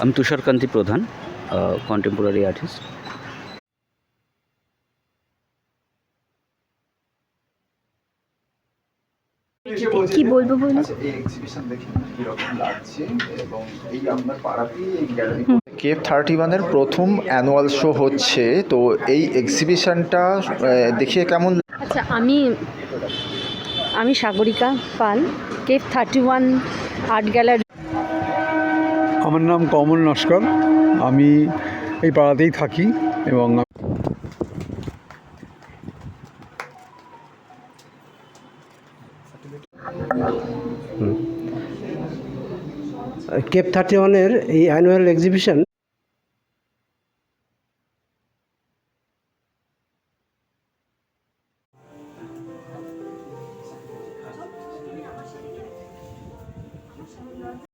আমি তুষারকান্তি প্রধান, contemporary artist. কি বলবো বলুন? এই এক্সিবিশন দেখে কিরকম লাগছে এবং এই আপনার পাড়াতেই এই গ্যালারি কেপ 31-এর প্রথম অ্যানুয়াল শো হচ্ছে, তো এই এক্সিবিশনটা দেখিয়ে কেমন? আচ্ছা, আমি সাগরিকা পাল, কেপ 31 আর্ট গ্যালারি। আমার নাম কমল নস্কর, আমি এই পাড়াতেই থাকি এবং কেপ 31-এর এই অ্যানুয়াল এক্সিবিশন